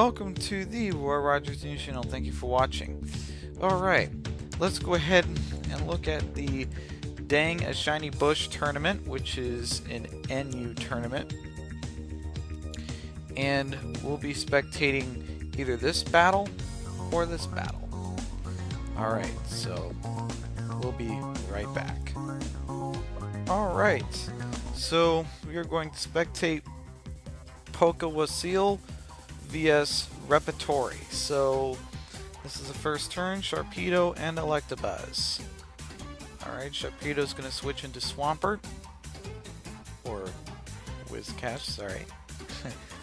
Welcome to the Roy Rogers News Channel. Thank you for watching. Alright, let's go ahead and look at the Dang a Shiny Bush tournament, which is an NU tournament. And we'll be spectating either this battle or this battle. Alright, so we'll be right back. Alright, so we are going to spectate Pokewasil vs Repertory. So this is the first turn, Sharpedo and Electabuzz. Alright, Sharpedo's going to switch into Swampert. Or Whiscash, sorry.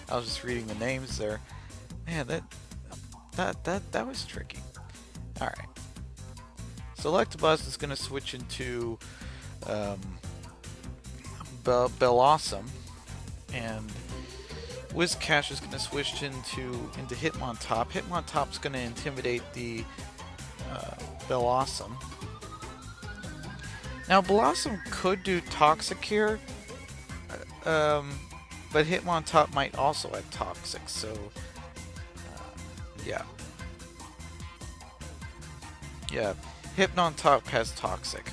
I was just reading the names there. Man, that was tricky. Alright. So Electabuzz is going to switch into Bellossom, and Whiscash is going to switch into Hitmontop. Hitmontop's going to intimidate the Bellossom. Now Bellossom could do Toxic here, but Hitmontop might also have Toxic, so yeah. Yeah, Hitmontop has Toxic.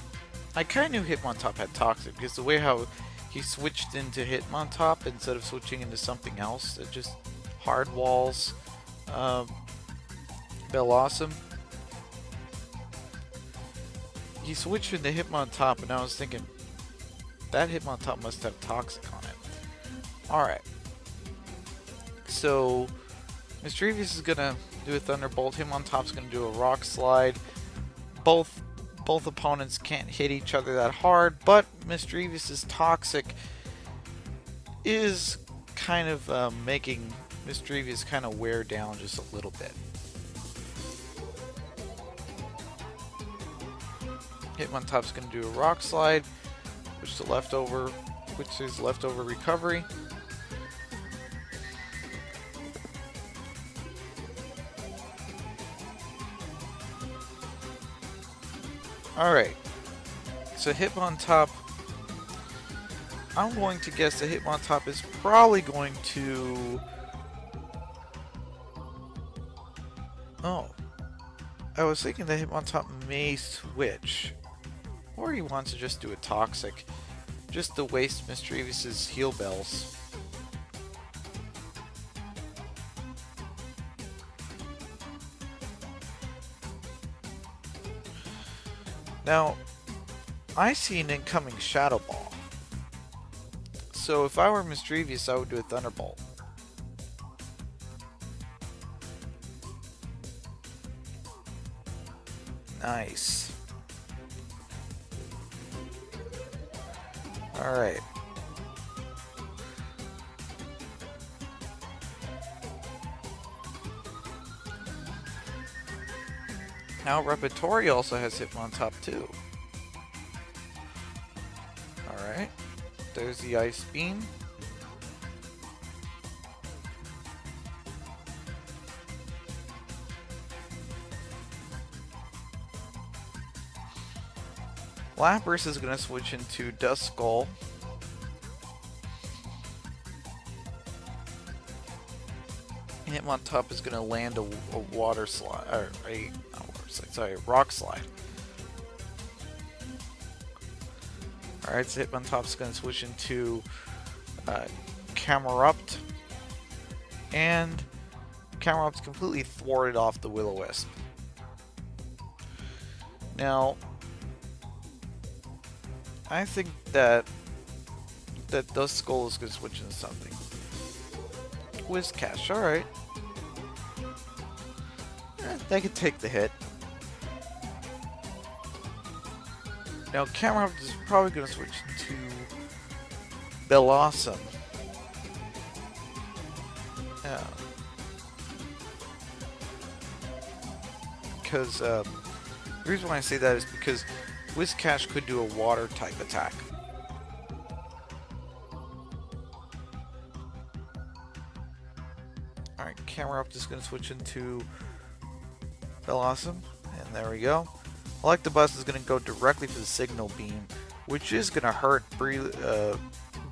I kind of knew Hitmontop had Toxic because the way how he switched into Hitmontop instead of switching into something else that just hard walls Bellossom. He switched into Hitmontop, and I was thinking that Hitmontop must have Toxic on it. Alright. So Misdreavus is gonna do a Thunderbolt. Hitmontop's gonna do a Rock Slide. Both opponents can't hit each other that hard, but Misdreavus' Toxic is kind of making Misdreavus kind of wear down just a little bit. Hitmontop's going to do a Rock Slide, which is leftover recovery. Alright, so Hitmontop, I'm going to guess that Hitmontop is probably going to... Oh, I was thinking that Hitmontop may switch, or he wants to just do a Toxic, just to waste Misdreavus' heal bells. Now, I see an incoming Shadow Ball. So if I were Misdreavus, I would do a Thunderbolt. Nice. Alright. Now Repertory also has Hitmontop too. Alright. There's the Ice Beam. Lapras is going to switch into Duskull. Hitmontop is going to land a Water Slide, or a Rock Slide. Alright, so Hitmontop's going to switch into Camerupt, and Camerupt's completely thwarted off the Will-O-Wisp. Now, I think that Duskull is going to switch into something. Whiscash, alright. They could take the hit. Now Camerupt is probably going to switch into Bellossom. Yeah. Because the reason why I say that is because Whiscash could do a water type attack. Alright, Camerupt is going to switch into Bellossom, and there we go. Electabuzz is going to go directly for the Signal Beam, which is going to hurt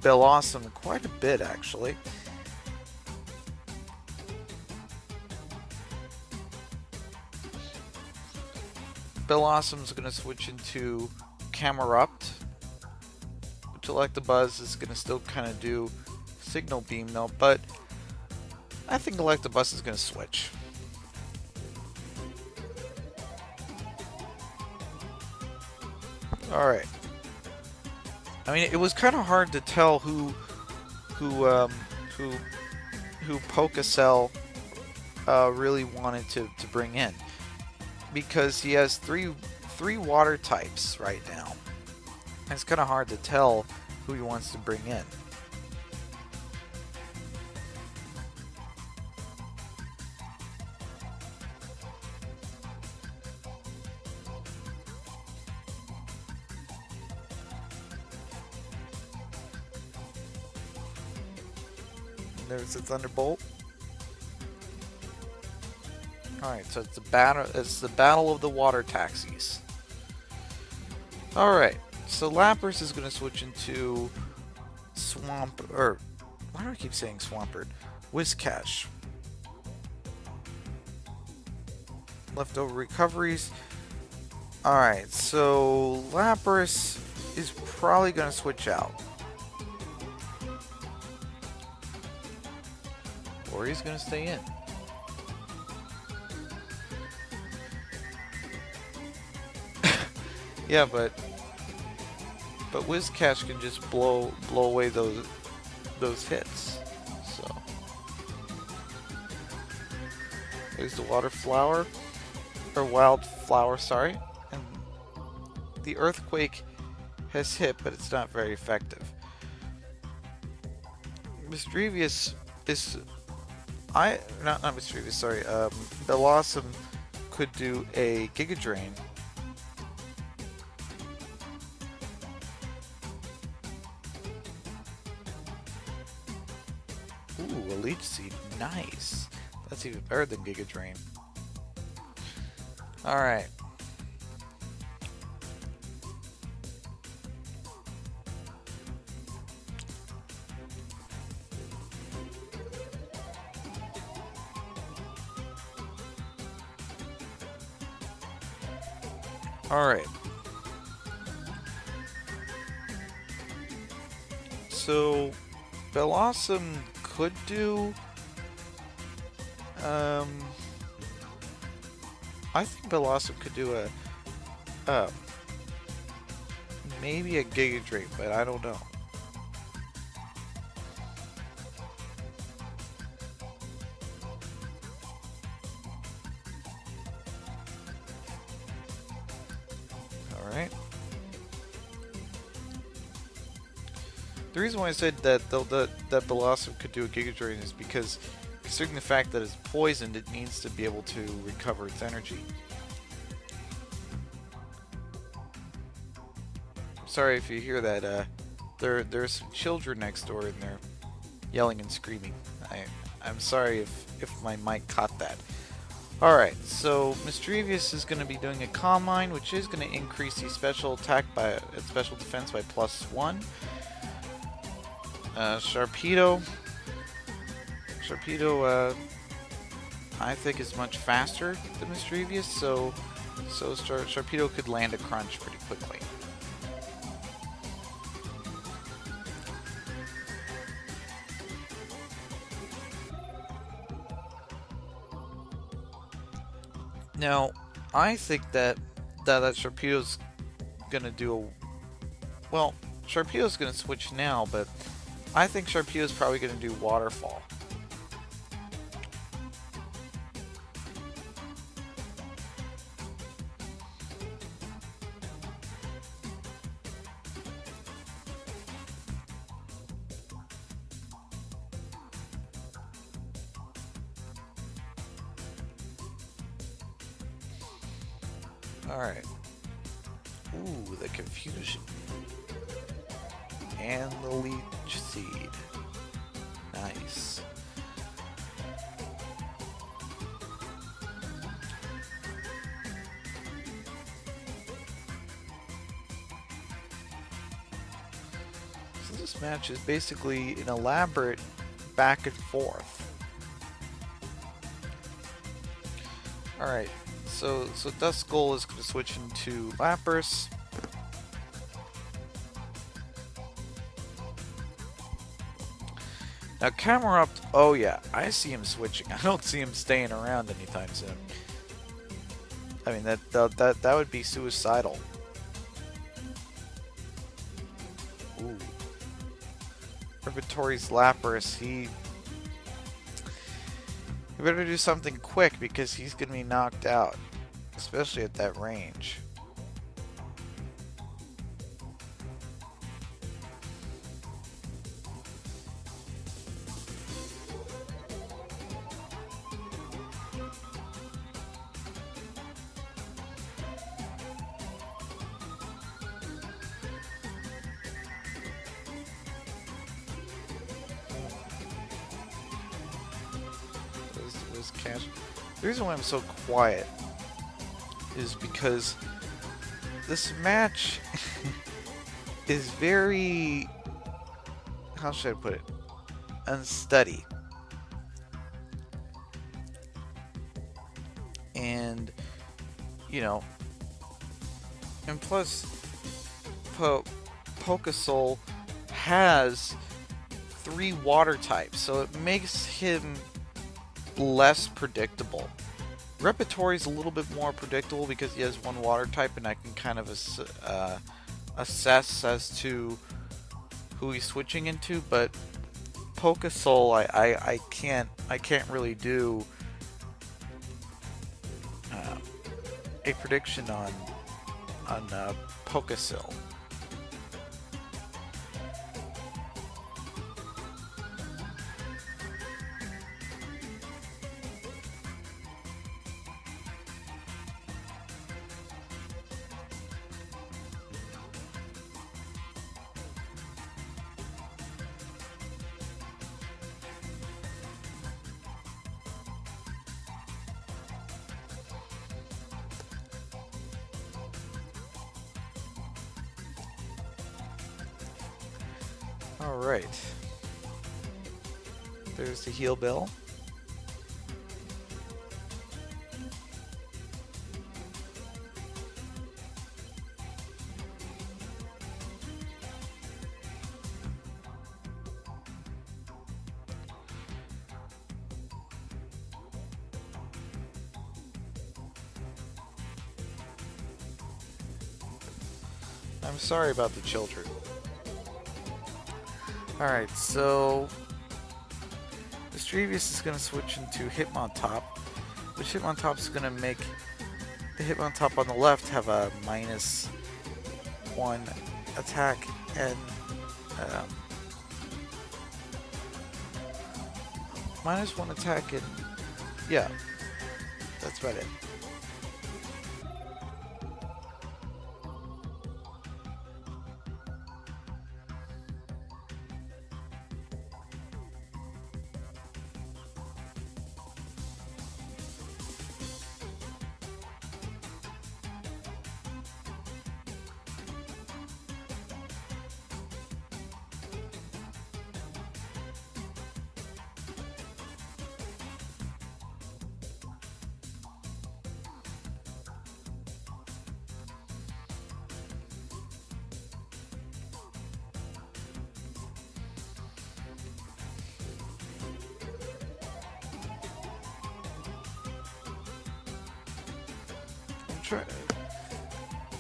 Bellossom quite a bit, actually. Bellossum's going to switch into Camerupt, which Electabuzz is going to still kind of do Signal Beam though, but I think Electabuzz is going to switch. Alright. I mean, it was kind of hard to tell who Pokecell really wanted to bring in, because he has three water types right now. And it's kind of hard to tell who he wants to bring in. There's the Thunderbolt. Alright, so it's the battle of the water taxis. Alright, so Lapras is gonna switch into why do I keep saying Swampert? Whiscash. Leftover recoveries. Alright, so Lapras is probably gonna switch out. Or he's gonna stay in. Yeah, but Whiscash can just blow away those hits. So there's the water flower, or wild flower, sorry. And the earthquake has hit, but it's not very effective. Misdreavus is not Misdreavus, sorry. Bellossum could do a Giga Drain. Ooh, a Leech Seed, nice. That's even better than Giga Drain. Alright. Alright. So, Bellossum could do... I think Bellossum could do maybe a Giga Drain, but I don't know. Alright. The reason why I said that Bellossum could do a Giga Drain is because, considering the fact that it's poisoned, it needs to be able to recover its energy. Sorry if you hear that. There's some children next door and they're yelling and screaming. I'm sorry if my mic caught that. Alright, so Misdreavus is going to be doing a Calm Mind, which is going to increase the special attack by special defense by +1. Sharpedo, I think is much faster than Misdreavus, so Sharpedo could land a crunch pretty quickly. Now, I think that Sharpedo's gonna do well, Sharpedo's gonna switch now, but I think Sharpedo's probably gonna do Waterfall. Alright. Ooh, the Confusion. And the Leech Seed. Nice. So this match is basically an elaborate back and forth. Alright. So Duskull is going to switch into Lapras. Now Camerupt, oh yeah, I see him switching. I don't see him staying around anytime soon. I mean, that would be suicidal. Ooh. Repertory's Lapras, he better do something quick because he's going to be knocked out, especially at that range. The reason why I'm so quiet is because this match is very, how should I put it, unsteady. And, you know, and plus, Pokasol has 3 water types, so it makes him less predictable. Repertory is a little bit more predictable because he has 1 water type, and I can kind of assess as to who he's switching into. But Pokasol, I can't really do a prediction on Pokasol. Alright. There's the heal bell. I'm sorry about the children. Alright, so Mischievous is going to switch into Hitmontop, which Hitmontop is going to make the Hitmontop on the left have a -1 attack and -1 attack and yeah, that's about it.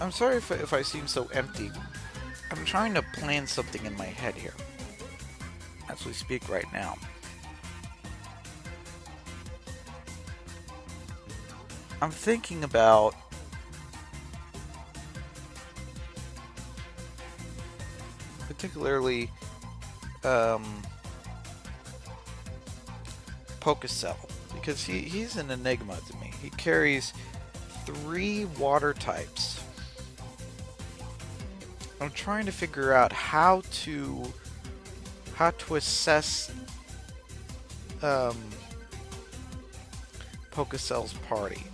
I'm sorry if I seem so empty. I'm trying to plan something in my head here as we speak right now. I'm thinking about particularly Pokasol, because he's an enigma to me. He carries 3 water types. I'm trying to figure out how to assess Pokasol's party.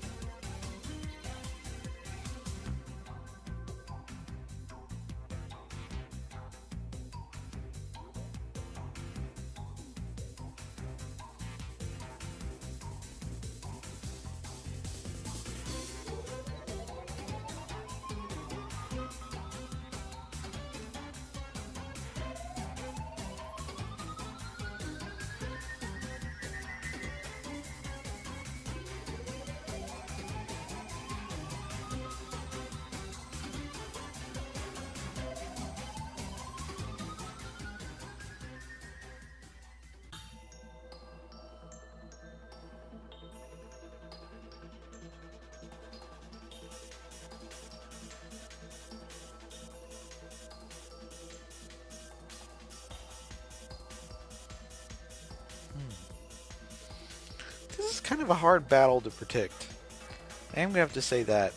kind of a hard battle to predict. I'm gonna have to say that.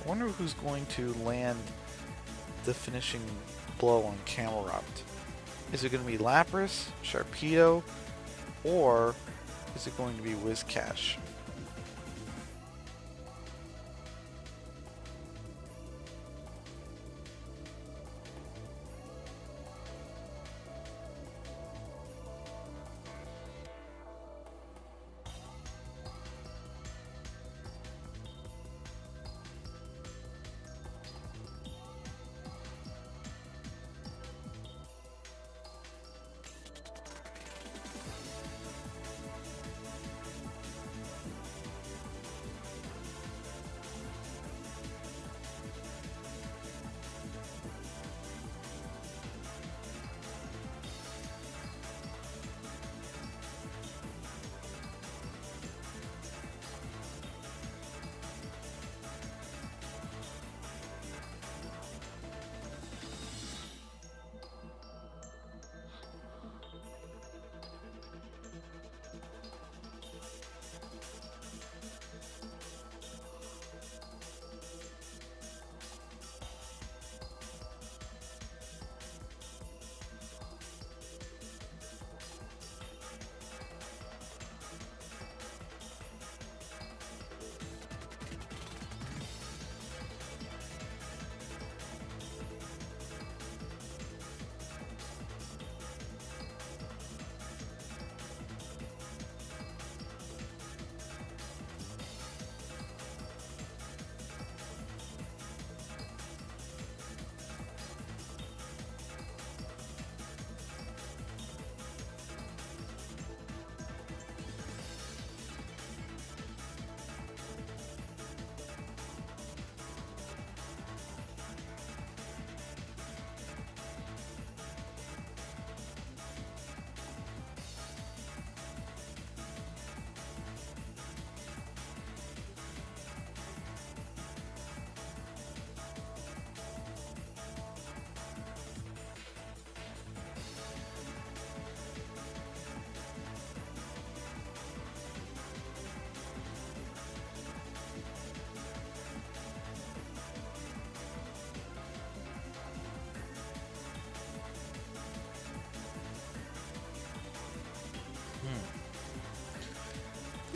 I wonder who's going to land the finishing blow on Camelot. Is it going to be Lapras, Sharpedo, or is it going to be Whiscash?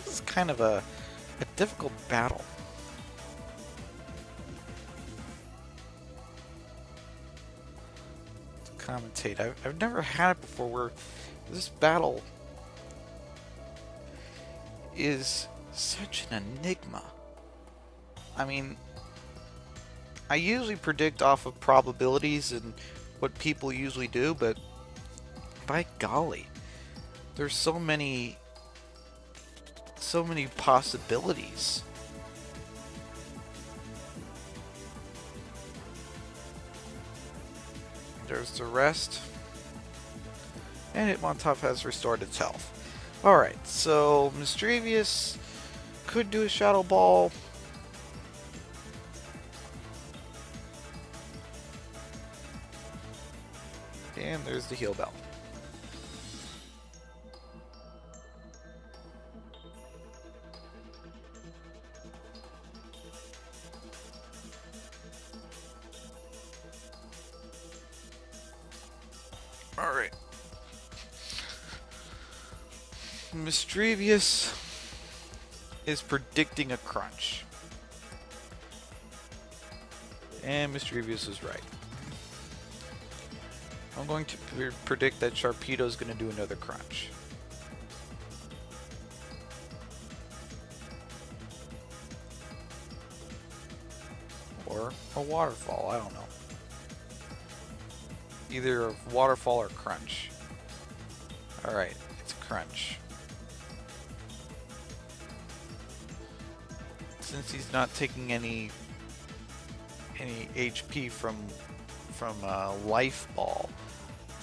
This is kind of a difficult battle. To commentate. I've never had it before where this battle is such an enigma. I mean, I usually predict off of probabilities and what people usually do, but by golly, there's so many possibilities. There's the rest. And Hitmontop has restored its health. Alright, so Misdreavus could do a Shadow Ball. And there's the Heal Bell. Mischievous is predicting a crunch. And Mischievous is right. I'm going to predict that Sharpedo is going to do another crunch. Or a waterfall, I don't know. Either a waterfall or crunch. Alright, it's crunch. Since he's not taking any HP from Life Ball,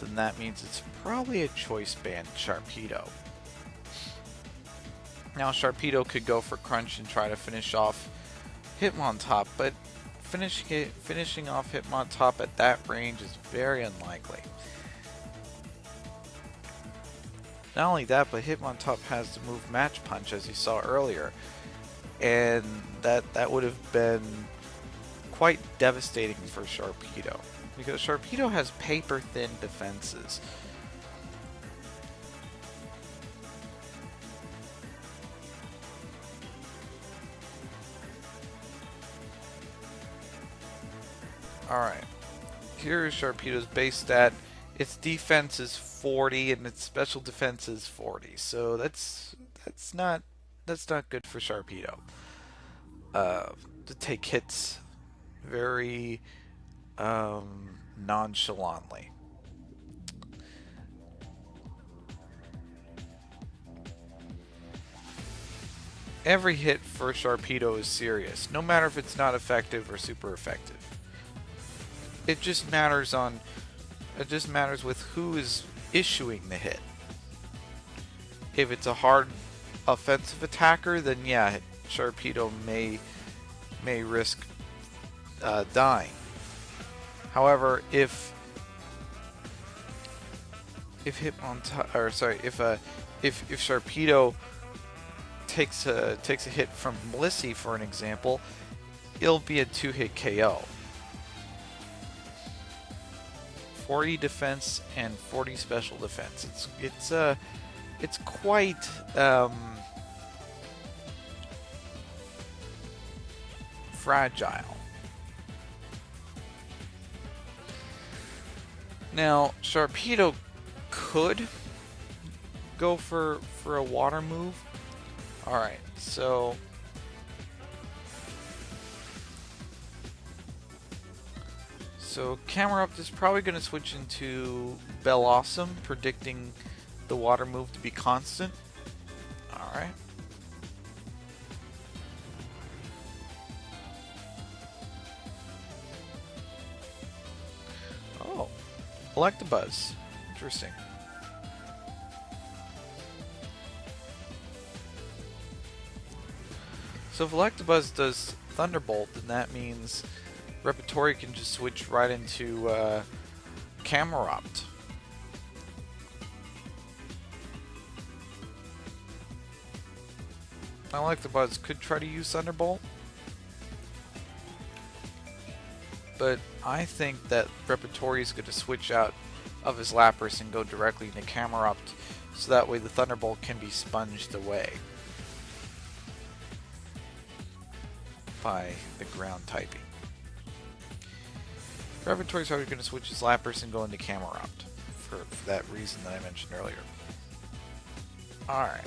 then that means it's probably a Choice Band Sharpedo. Now Sharpedo could go for crunch and try to finish off Hitmontop, but finishing off Hitmontop at that range is very unlikely. Not only that, but Hitmontop has the move Match Punch, as you saw earlier, and that would have been quite devastating for Sharpedo, because Sharpedo has paper-thin defenses. Alright, here is Sharpedo's base stat. Its defense is 40 and its special defense is 40, so that's not good for Sharpedo. To take hits very nonchalantly. Every hit for Sharpedo is serious, no matter if it's not effective or super effective. It just matters with who is issuing the hit. If it's a hard offensive attacker, then yeah, Sharpedo may risk dying. However, if Sharpedo takes a hit from Blissey, for an example, it'll be a 2-hit KO. 40 defense and 40 special defense. It's quite fragile. Now, Sharpedo could go for a water move. Alright, so Camerupt is probably going to switch into Bellossom, predicting the water move to be constant. Alright. Oh, Electabuzz. Interesting. So if Electabuzz does Thunderbolt, then that means Repertory can just switch right into Camerupt. Electabuzz could try to use Thunderbolt, but I think that Repertory is going to switch out of his Lapras and go directly into Camerupt, so that way the Thunderbolt can be sponged away by the ground typing. Repertory is already going to switch his Lapras and go into Camerupt for that reason that I mentioned earlier. Alright.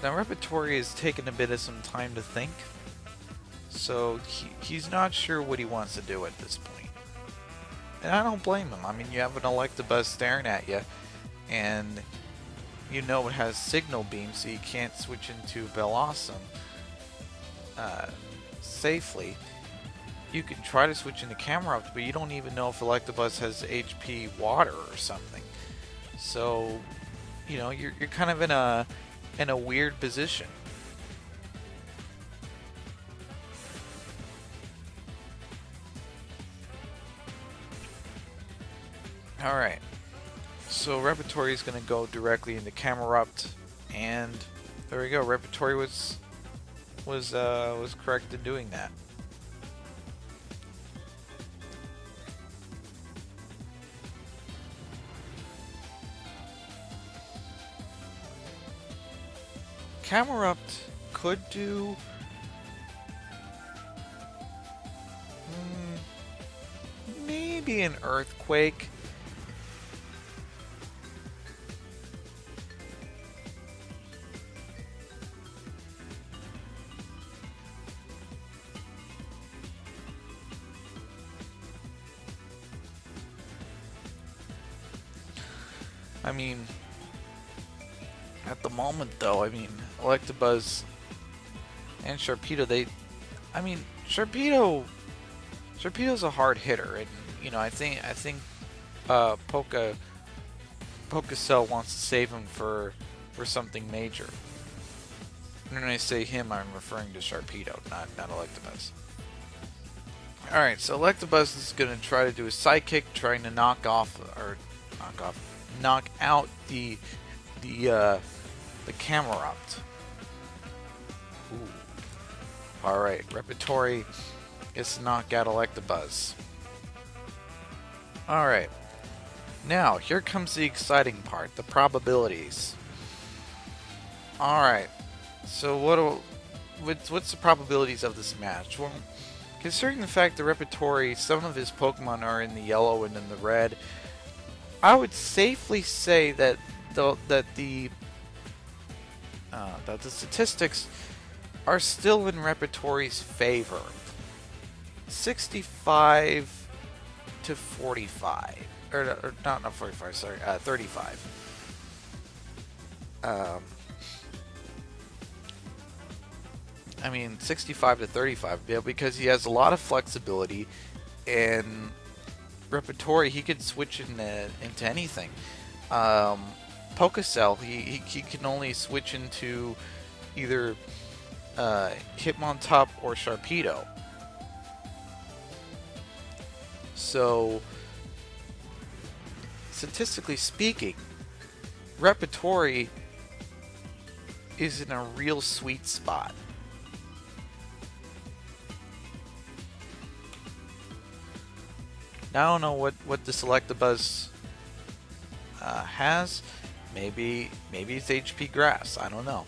Now Repertory has taken a bit of some time to think, so he's not sure what he wants to do at this point. And I don't blame him. I mean, you have an Electabuzz staring at you, and you know it has Signal Beam, so you can't switch into Bellossom safely. You can try to switch into Camerupt, but you don't even know if Electabuzz has HP Water or something. So, you know, you're kind of in a weird position. Alright. So Repertory is going to go directly into Camerupt, and there we go. Repertory was correct in doing that. Camerupt could do... maybe an Earthquake. I mean, at the moment though, I mean, Electabuzz and Sharpedo, I mean, Sharpedo's a hard hitter, and you know, I think Pokecell wants to save him for something major. And when I say him, I'm referring to Sharpedo, not Electabuzz. All right, so Electabuzz is going to try to do a Psychic, trying to knock out the Camerupt. Ooh. All right, Repertory gets to knock out Electabuzz. All right, now here comes the exciting part: the probabilities. All right, so what's the probabilities of this match? Well, considering the fact that Repertory, some of his Pokemon are in the yellow and in the red, I would safely say that the statistics are still in Repertory's favor. 65 to 45, or not 45. Sorry, 35. I mean 65 to 35, yeah, because he has a lot of flexibility, and Repertory, he could switch into anything. Pokecell, he can only switch into either Hitmontop or Sharpedo. So, statistically speaking, Repertory is in a real sweet spot. Now, I don't know what this Electabuzz has. Maybe it's HP Grass. I don't know.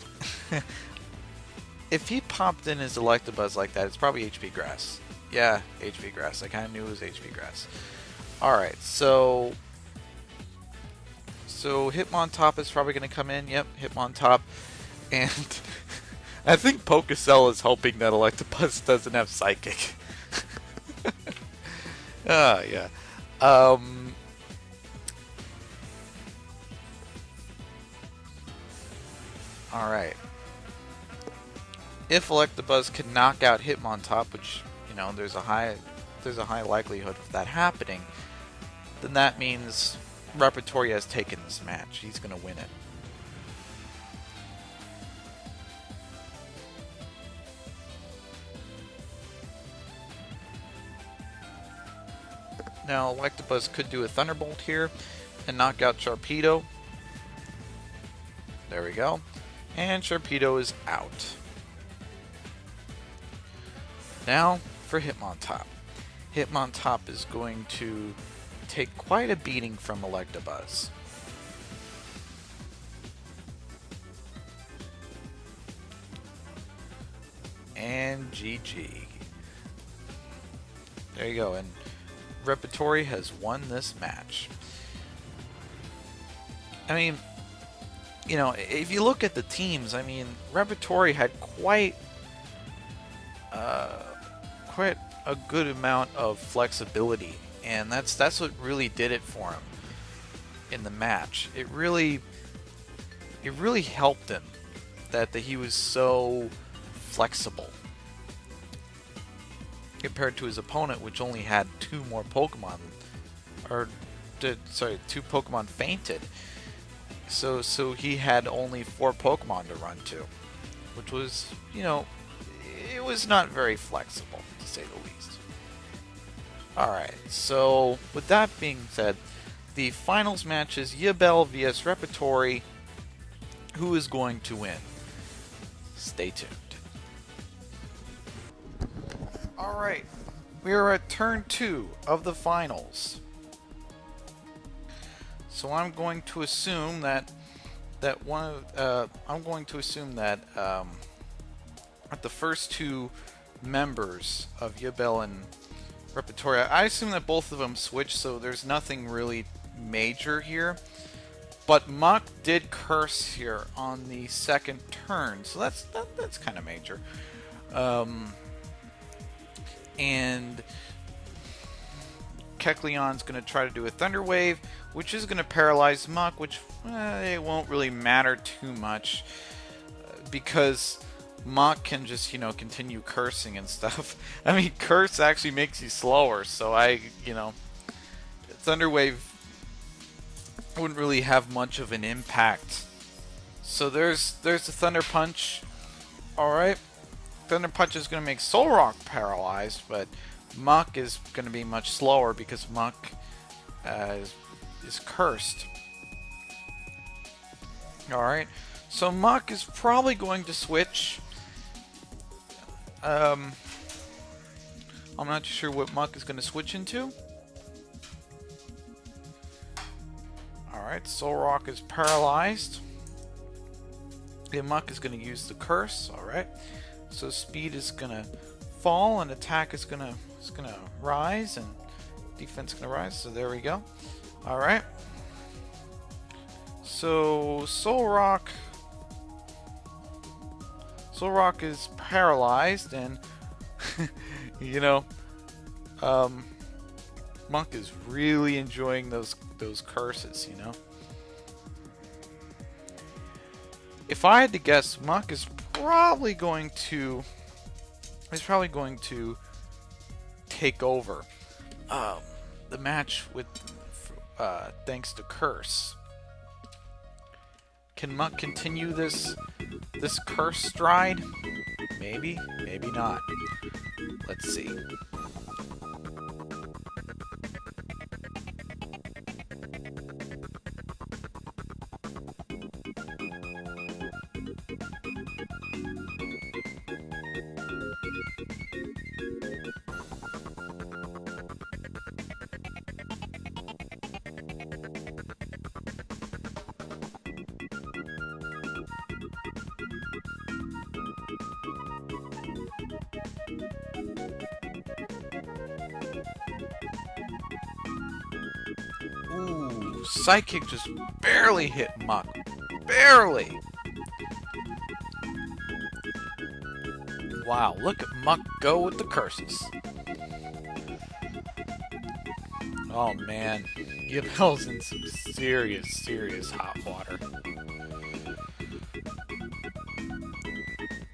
If he popped in his Electabuzz like that, it's probably HP Grass. Yeah, HP Grass. I kind of knew it was HP Grass. Alright, so Hitmontop is probably going to come in. Yep, Hitmontop. And I think Pokecell is hoping that Electabuzz doesn't have Psychic. Yeah. Alright. If Electabuzz can knock out Hitmontop, which, you know, there's a high likelihood of that happening, then that means Repertory has taken this match. He's going to win it. Now, Electabuzz could do a Thunderbolt here and knock out Sharpedo. There we go. And Sharpedo is out. Now for Hitmontop. Hitmontop is going to take quite a beating from Electabuzz. And GG. There you go. And Repertory has won this match. I mean, you know, if you look at the teams, I mean, Repertory had quite a good amount of flexibility, and that's what really did it for him in the match. It really helped him that he was so flexible compared to his opponent, which only had two Pokemon fainted. So he had only 4 Pokemon to run to, which was, you know, it was not very flexible, to say the least. Alright, so with that being said, the finals match is Yubel vs Repertory. Who is going to win? Stay tuned. Alright, we are at turn 2 of the finals. So I'm going to assume that that I'm going to assume that the first two members of Yubel and Repetoria, I assume that both of them switched, so there's nothing really major here. But Muk did curse here on the second turn, so that's kind of major. And Kecleon's going to try to do a Thunder Wave, which is going to paralyze Muk, which it won't really matter too much because Muk can just, continue cursing and stuff. I mean, curse actually makes you slower, so Thunder Wave wouldn't really have much of an impact. So there's the Thunder Punch. Alright. Thunder Punch is going to make Solrock paralyzed, but Muk is going to be much slower because Muk is cursed. Alright. So Muk is probably going to switch. I'm not sure what Muk is going to switch into. Alright, Solrock is paralyzed. The Muk is going to use the curse. Alright. So speed is going to fall and attack is going to rise and defense is going to rise. So there we go. Alright. So Solrock is paralyzed and Muk is really enjoying those curses, If I had to guess, Muk is probably going to take over the match with thanks to curse. Can Muk continue this curse stride? Maybe, maybe not. Let's see. Ooh, Psychic just barely hit Muk. Barely! Wow, look at Muk go with the curses. Oh man, Yubel's in some serious hot water.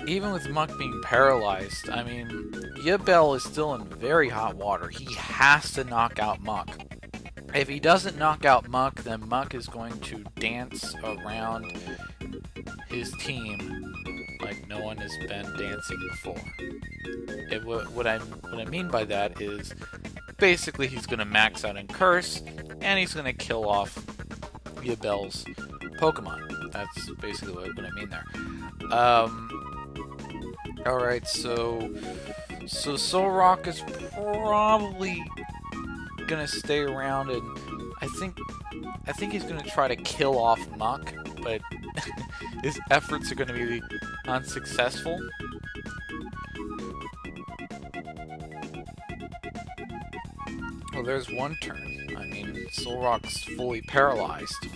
Even with Muk being paralyzed, I mean, Yubel is still in very hot water. He has to knock out Muk. If he doesn't knock out Muk, then Muk is going to dance around his team like no one has been dancing before. What I mean by that is basically he's going to max out in Curse, and he's going to kill off Yubel's Pokemon. That's basically what I mean there. Alright, so Solrock is probably gonna stay around, and I think he's gonna try to kill off Muk, but his efforts are gonna be unsuccessful. Well, there's one turn. I mean, Solrock's fully paralyzed.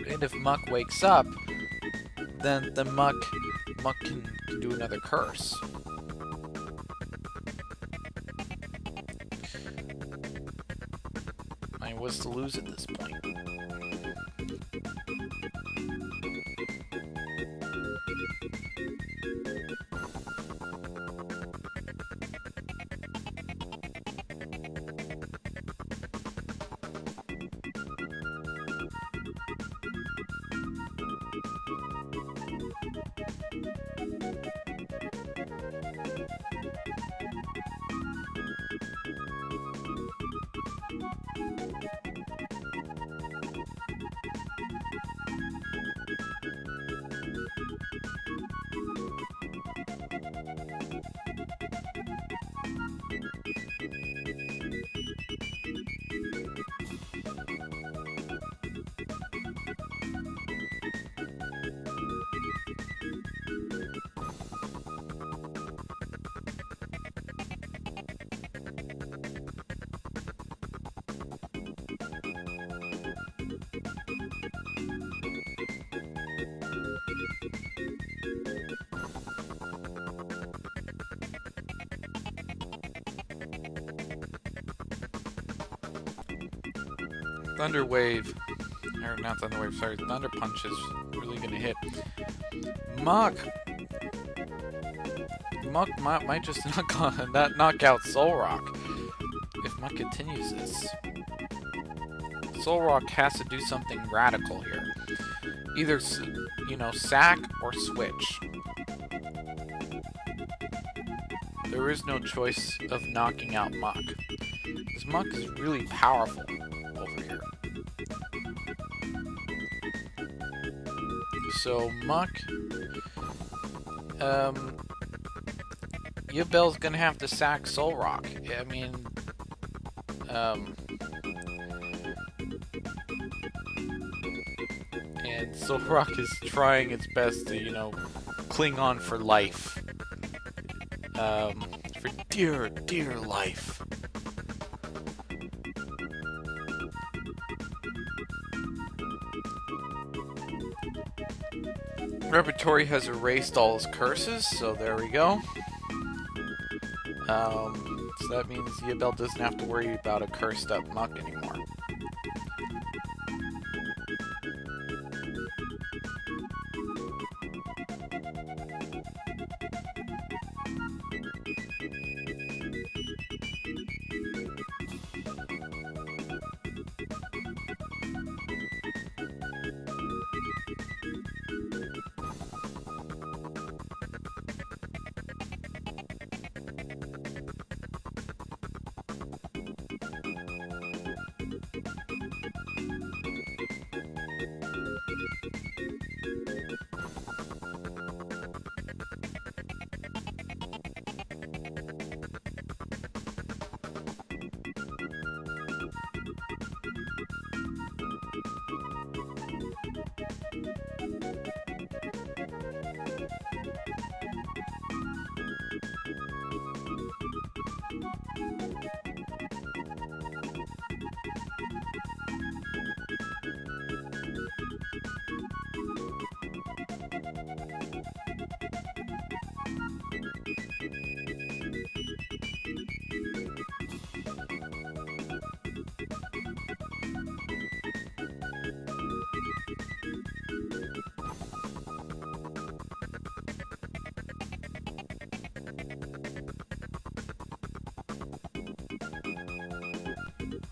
And if Muk wakes up, then Muk can do another curse. I mean, what's to lose at this point? Thunder Wave, or not Thunder Wave, sorry, Thunder Punch is really gonna hit. Muk might just knock out Solrock if Muk continues this. Solrock has to do something radical here. Either, you know, sack or switch. There is no choice of knocking out Muk. Because Muk is really powerful over here. So Muk, Yubel's gonna have to sack Solrock. I mean, and Solrock is trying its best to, you know, cling on for life. For dear, dear life. Repertory has erased all his curses, so there we go. So that means Yubel doesn't have to worry about a cursed up Muk anymore.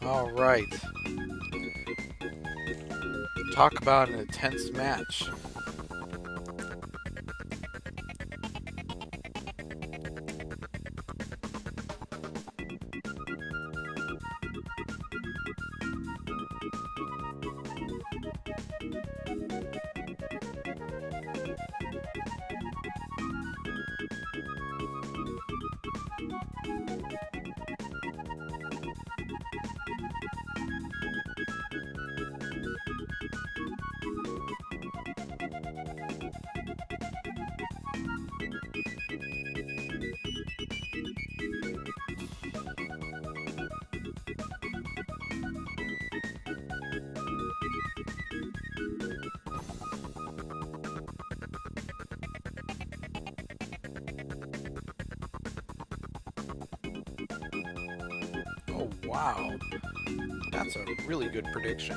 Alright. Talk about an intense match. Oh, wow. That's a really good prediction.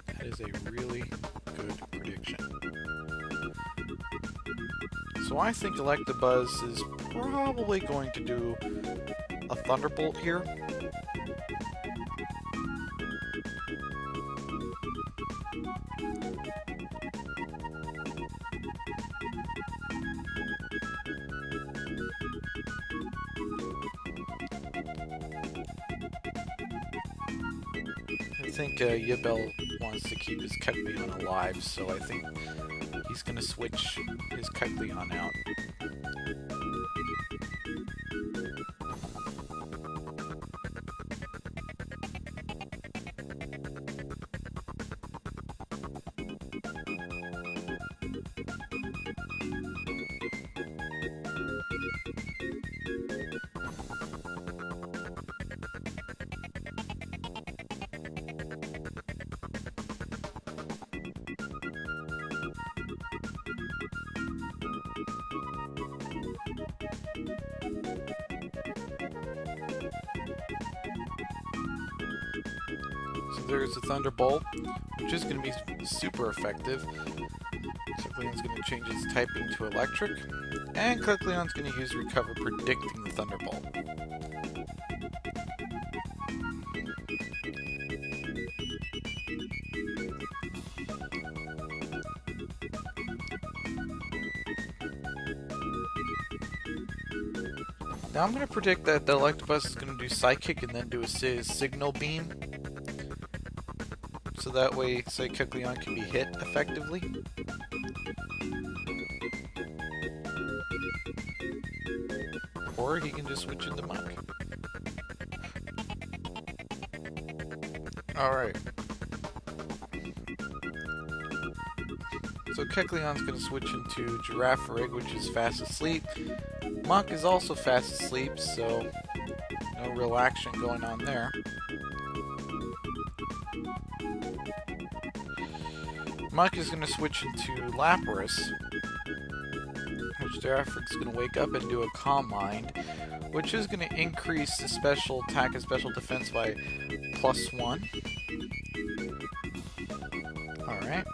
That is a really good prediction. So I think Electabuzz is probably going to do a Thunderbolt here. I think Yubel wants to keep his Kecleon alive, so I think he's going to switch his Kecleon out. So there's the Thunderbolt, which is going to be super effective. Kecleon's going to change its typing to Electric, and Kecleon's going to use Recover, predicting the Thunderbolt. Now I'm going to predict that the Electabuzz is going to do Psychic and then do a Signal Beam. So that way Kecleon can be hit effectively. Or he can just switch into Muk. Alright. So Kecleon's going to switch into Girafarig, which is fast asleep. Muk is also fast asleep, so no real action going on there. Muk is going to switch into Lapras, which Girafrig's going to wake up and do a Calm Mind, which is going to increase the special attack and special defense by +1. Alright.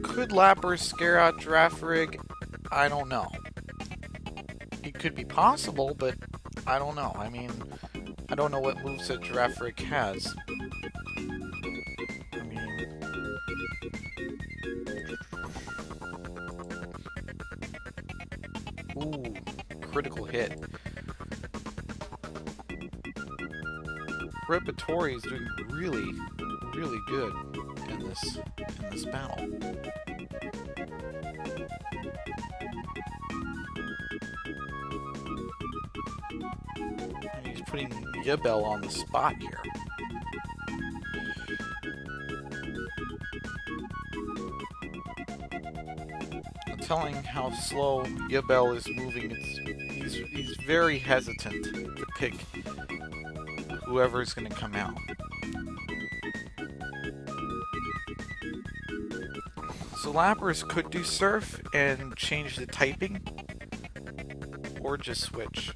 Could Lapras scare out Girafarig? I don't know. It could be possible, but I don't know. I mean, I don't know what moves that Girafarig has. I mean... Ooh, critical hit. Repertory is doing really, really good in this battle. And he's putting Yubel on the spot here. I'm telling how slow Yubel is moving. He's very hesitant to pick whoever is going to come out. So Lapras could do Surf and change the typing, or just switch.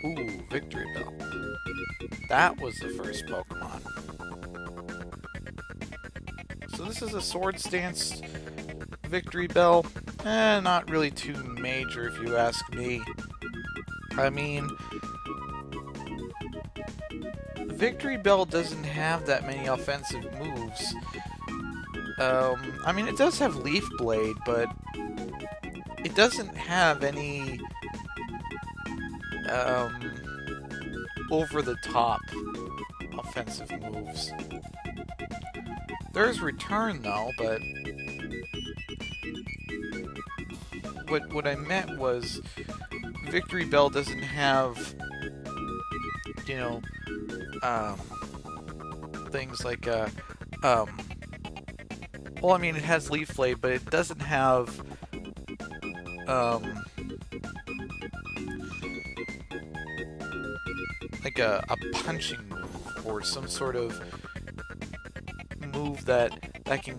Ooh, Victory Bell. That was the first Pokemon. So this is a Sword Stance Victory Bell. Not really too major if you ask me. I mean, Victory Bell doesn't have that many offensive moves. I mean, it does have Leaf Blade, but it doesn't have any over-the-top offensive moves. There's Return, though, but what I meant was Victory Bell doesn't have, you know, things like, well, I mean, it has Leaf Blade, but it doesn't have, like a punching move, or some sort of move that can,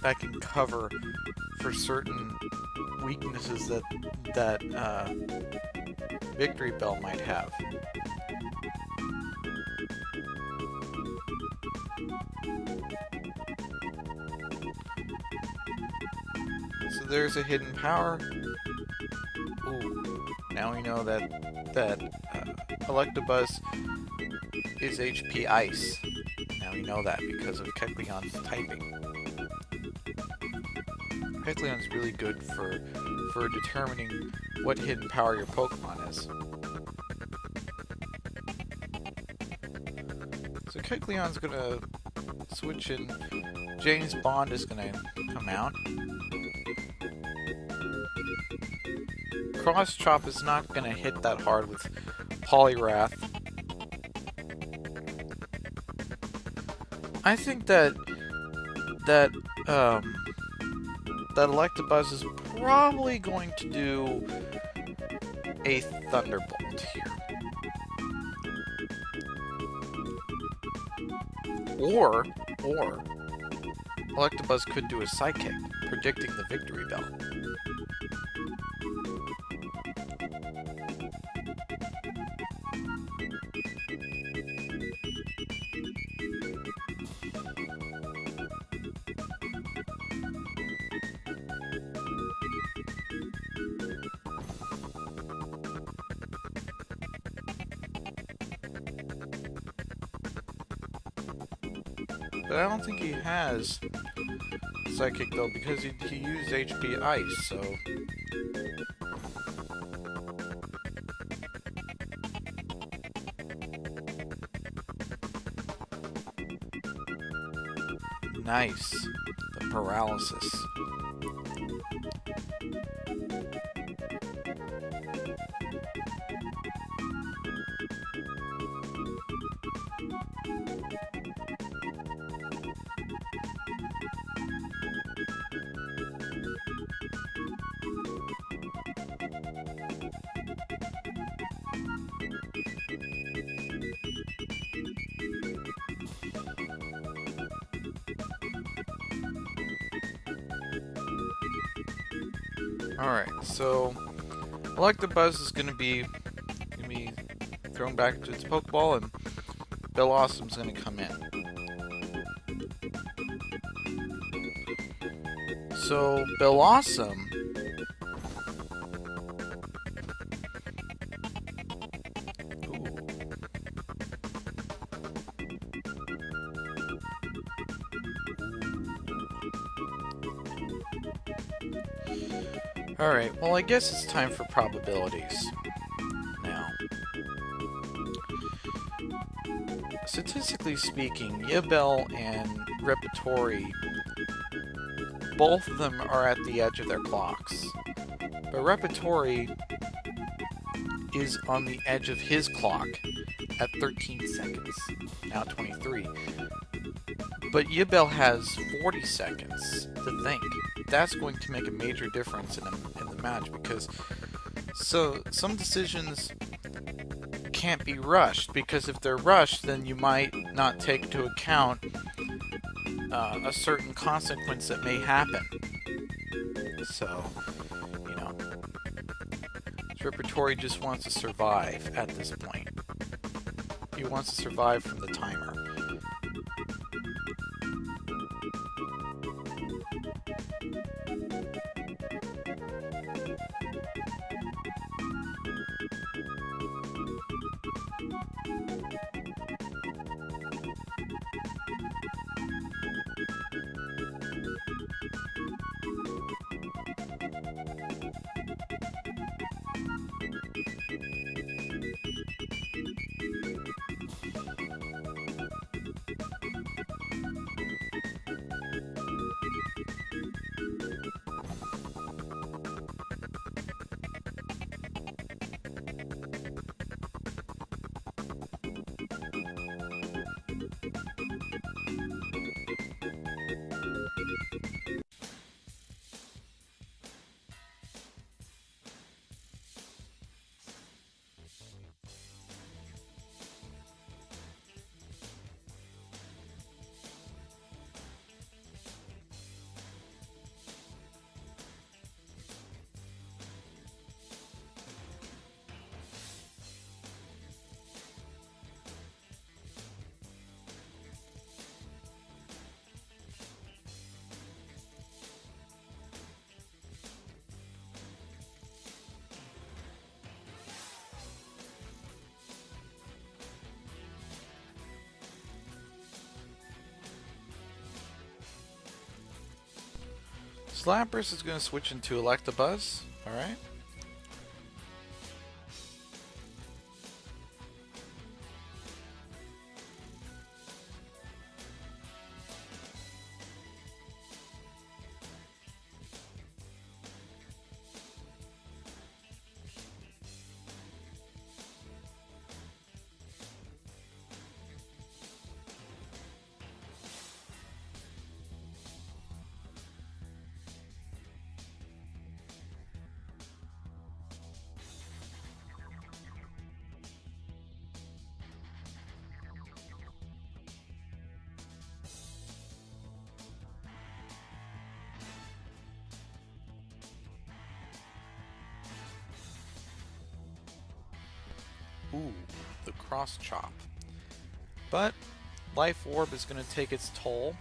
that can cover for certain weaknesses that Victory Bell might have. So there's a hidden power. Ooh, now we know that Electabuzz is HP Ice. Now we know that because of Kecleon's typing. Kecleon's really good for determining what hidden power your Pokemon is. So Kecleon's gonna switch in. James Bond is gonna come out. Cross Chop is not gonna hit that hard with Poliwrath. I think that Electabuzz is probably going to do a Thunderbolt here. Or Electabuzz could do a Psychic, predicting the Victory Bell. But I don't think he has Psychic though, because he used HP Ice, so... Nice. The Paralysis. Alright, so Electabuzz is gonna be thrown back into its Pokeball, and Bellossom's gonna come in. So Bellossom Alright, well I guess it's time for probabilities now. Statistically speaking, Yubel and Repertory, both of them are at the edge of their clocks. But Repertory is on the edge of his clock at 13 seconds, now 23. But Yubel has 40 seconds to think. That's going to make a major difference in the match, because some decisions can't be rushed, because if they're rushed, then you might not take into account a certain consequence that may happen. So, you know, Repertory just wants to survive at this point. He wants to survive from the timer. Lapras is going to switch into Electabuzz, alright? Ooh, the cross chop. But Life Orb is going to take its toll,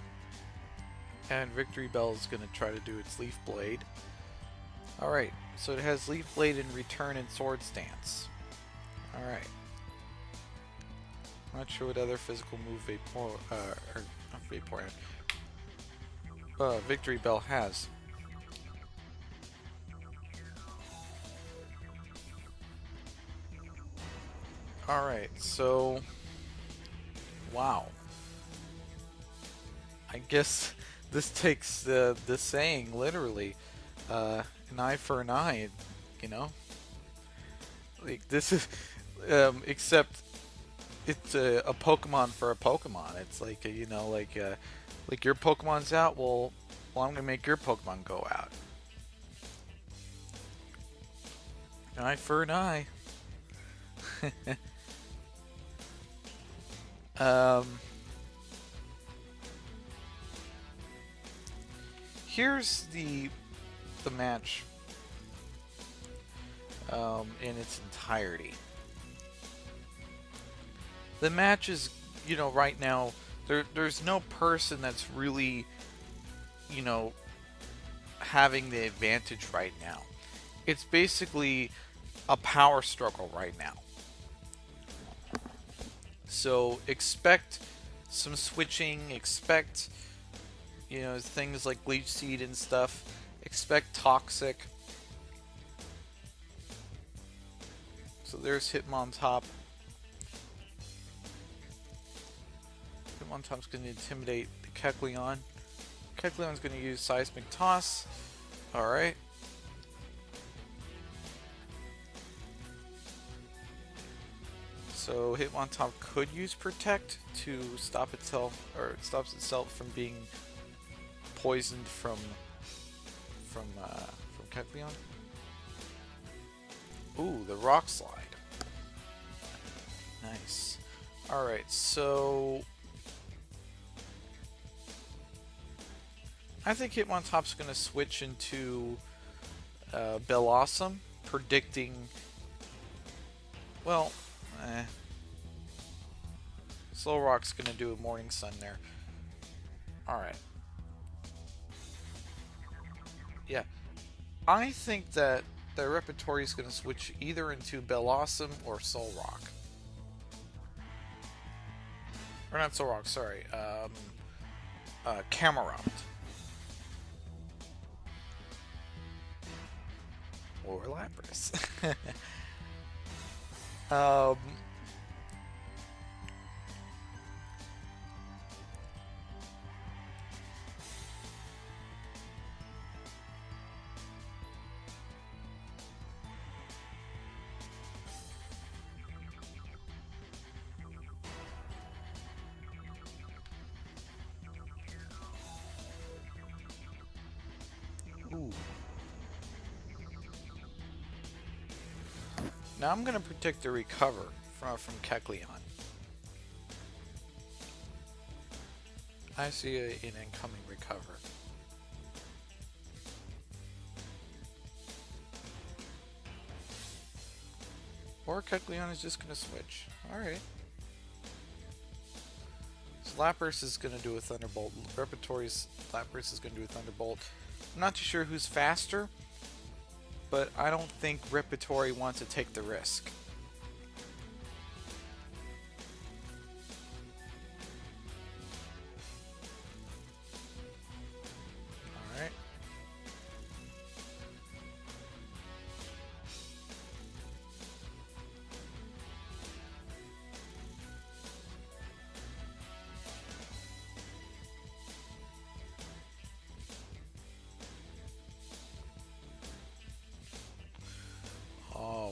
and Victory Bell is going to try to do its Leaf Blade. Alright, so it has Leaf Blade in return and Sword Stance. Alright. I'm not sure what other physical move Victory Bell has. Alright, so... Wow. I guess this takes the saying literally. An eye for an eye, you know? Like, this is... except it's a Pokemon for a Pokemon. It's like, you know, like your Pokemon's out, well, I'm gonna make your Pokemon go out. An eye for an eye. Here's the match in its entirety. The match is, you know, right now, there's no person that's really, you know, having the advantage right now. It's basically a power struggle right now. So expect some switching, expect, you know, things like Leech Seed and stuff. Expect Toxic. So there's Hitmontop. Hitmontop's going to intimidate the Kecleon. Kecleon's going to use Seismic Toss. Alright. So Hitmontop could use Protect to stop itself, or it stops itself from being poisoned from Kecleon. Ooh, the Rock Slide. Nice. Alright, so I think Hitmontop's going to switch into Bellossom, predicting, well, Slowrock's going to do a Morning Sun there. Alright. Yeah. I think that the Repertory is going to switch either into Bellossom or Solrock. Or not Solrock, sorry. Camerupt. Or Lapras. Ooh. Now I'm going to predict a recover from Kecleon. I see an incoming recover. Or Kecleon is just going to switch. Alright. So Lapras is going to do a Thunderbolt. Repertory's Lapras is going to do a Thunderbolt. I'm not too sure who's faster, but I don't think Repertory wants to take the risk. Alright.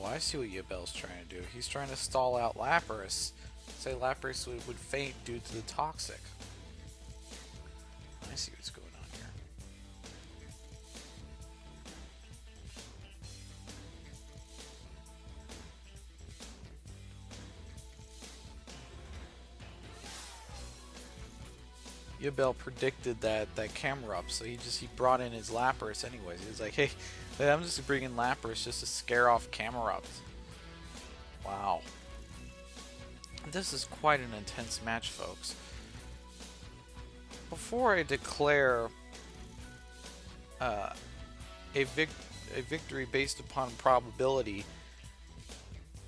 I see what Yubel's trying to do. He's trying to stall out Lapras. Say Lapras would faint due to the Toxic. I see what's going on here. Yubel predicted that Camerupt, so he brought in his Lapras anyways. He was like, hey, I'm just bringing Lapras just to scare off Camerupt. Wow. This is quite an intense match, folks. Before I declare a victory based upon probability,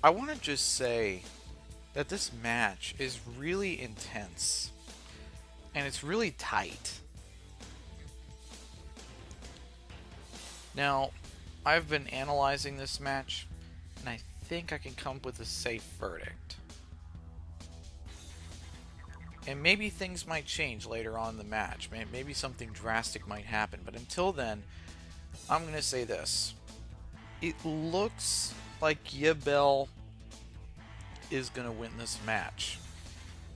I want to just say that this match is really intense and it's really tight. Now, I've been analyzing this match and I think I can come up with a safe verdict. And maybe things might change later on in the match. Maybe something drastic might happen. But until then, I'm going to say this. It looks like Yubel is going to win this match.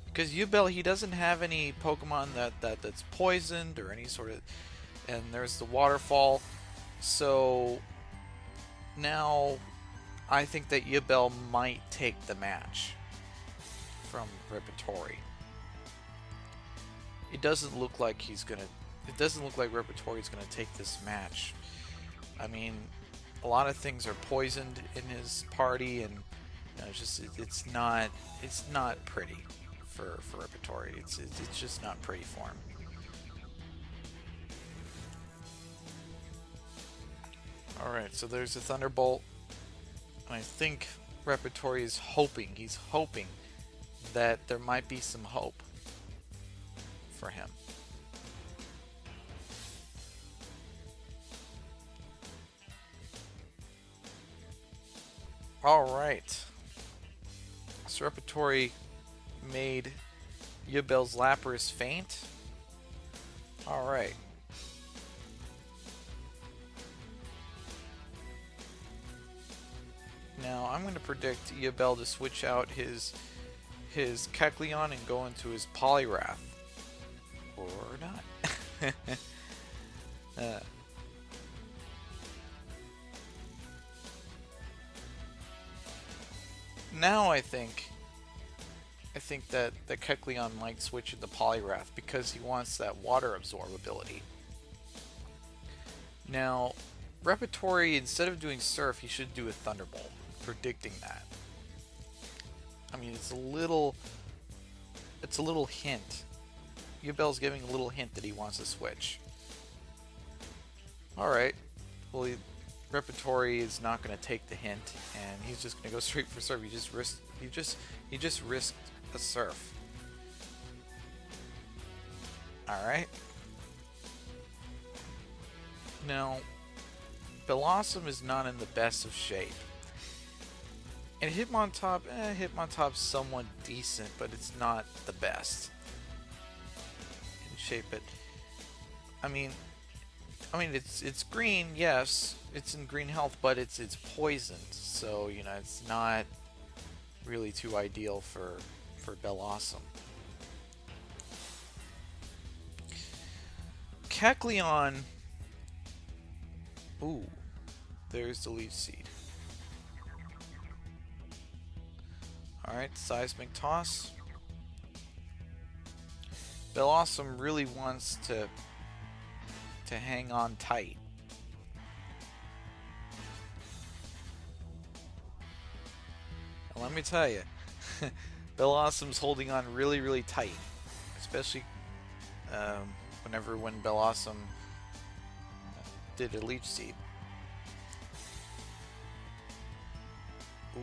Because Yubel, he doesn't have any Pokemon that's poisoned or any sort of... And there's the waterfall. So now I think that Yubel might take the match from Repertory. It doesn't look like he's gonna. It doesn't look like Repertory's gonna take this match. I mean, a lot of things are poisoned in his party, and you know, it's not pretty for Repertory. It's just not pretty for him. All right, so there's a Thunderbolt, and I think Repertory is hoping. He's hoping that there might be some hope for him. Alright. So Repertory made Yubel's Lapras faint. Alright. Now I'm going to predict Yubel to switch out his Kecleon and go into his Poliwrath. Or not. Now I think that the Kecleon might switch into Poliwrath because he wants that water absorbability. Now, Repertory, instead of doing Surf, he should do a Thunderbolt. Predicting that. I mean, it's a little hint. Yubel's giving a little hint that he wants to switch. Alright. Well, Repertory is not going to take the hint, and he's just going to go straight for Surf. He just risked a Surf. Alright. Now, Bellossom is not in the best of shape. And Hitmontop's somewhat decent, but it's not the best in shape. But I mean, it's green, yes, it's in green health, but it's poisoned, so you know it's not really too ideal for Bellossom. Kecleon. Ooh, there's the Leech Seed. Alright, Seismic Toss. Bellossom really wants to hang on tight. And let me tell you, Bellossom's holding on really, really tight. Especially when Bellossom did a Leech Seed. Ooh.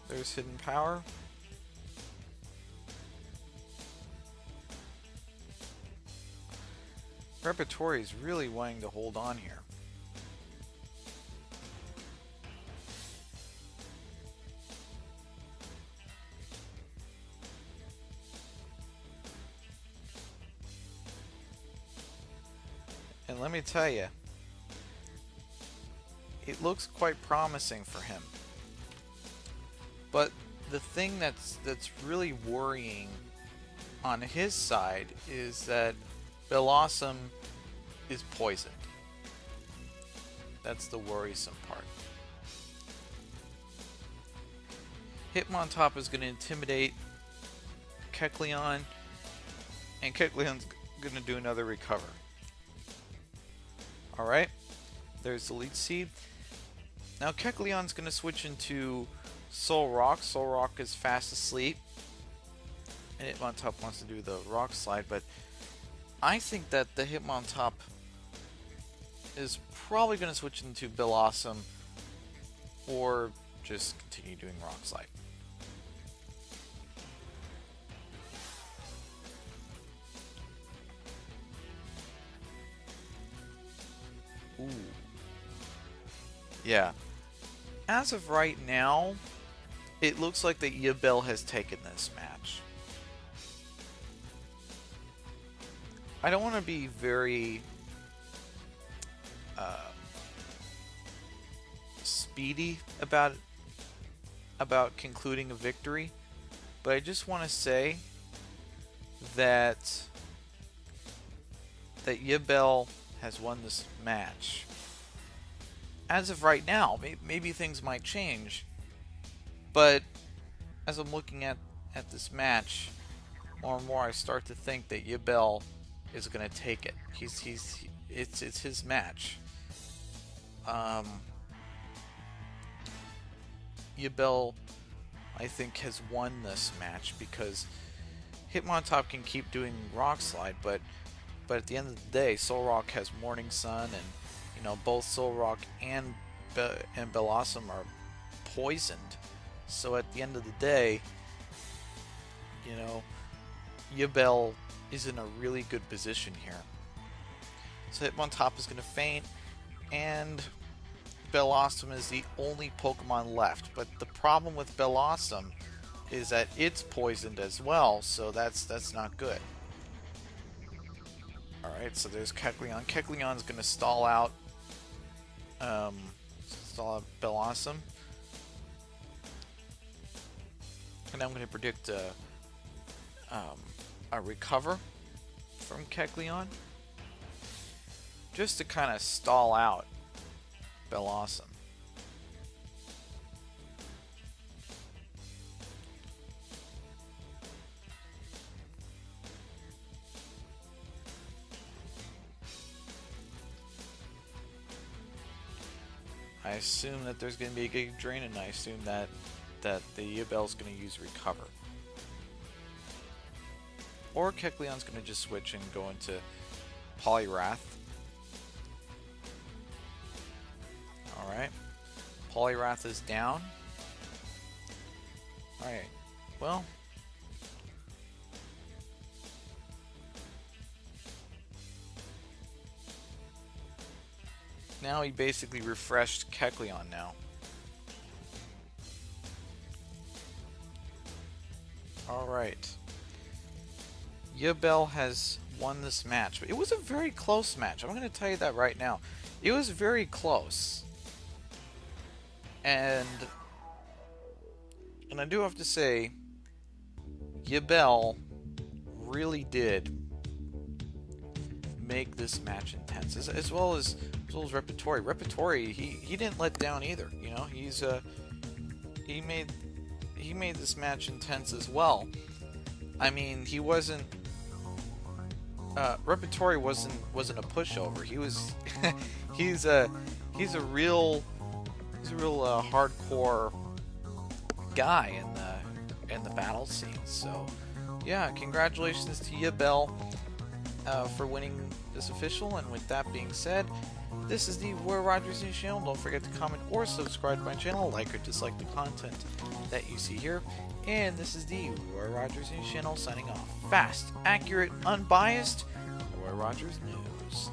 There's Hidden Power. Repertory is really wanting to hold on here. And let me tell you, it looks quite promising for him. But the thing that's really worrying on his side is that Bellossom is poisoned. That's the worrisome part. Hitmontop is going to intimidate Kecleon, and Kecleon's going to do another recover. Alright, there's the Leech Seed. Now Kecleon's going to switch into Solrock. Solrock is fast asleep, and Hitmontop wants to do the Rock Slide, but I think that the Hitmontop is probably going to switch into Bellossom or just continue doing Rock Slide. Ooh. Yeah. As of right now, it looks like that Yubel has taken this match. I don't want to be very speedy about concluding a victory, but I just want to say that Yubel has won this match. As of right now, maybe things might change, but as I'm looking at this match, more and more I start to think that Yubel is going to take it. It's his match. Yubel, I think, has won this match because Hitmontop can keep doing Rock Slide, but at the end of the day, Solrock has Morning Sun, and you know both Solrock and Bellossom are poisoned. So at the end of the day, you know, Yubel is in a really good position here. So Hitmontop is going to faint, and Bellossom is the only Pokemon left. But the problem with Bellossom is that it's poisoned as well, so that's not good. Alright, so there's Kecleon. Kecleon's going to stall out Bellossom. And I'm going to predict a recover from Kecleon, just to kind of stall out Bellossom. I assume that there's going to be a Giga Drain, and I assume that the Yubel's going to use Recover. Or Kecleon's going to just switch and go into Poliwrath. Alright. Poliwrath is down. Alright. Well. Now he basically refreshed Kecleon now. Alright. Yubel has won this match. But it was a very close match. I'm going to tell you that right now. It was very close. And I do have to say, Yubel really did make this match intense, as well as Repertory. Repertory, he didn't let down either. You know, he made this match intense as well. I mean, he wasn't. Repertory wasn't a pushover. He was. he's a real hardcore guy in the battle scene. So, yeah, congratulations to Yubel for winning this official. And with that being said, this is the Roy Rogers News channel. Don't forget to comment or subscribe to my channel, like or dislike the content that you see here. And this is the Roy Rogers News channel signing off. Fast, accurate, unbiased, Roy Rogers News.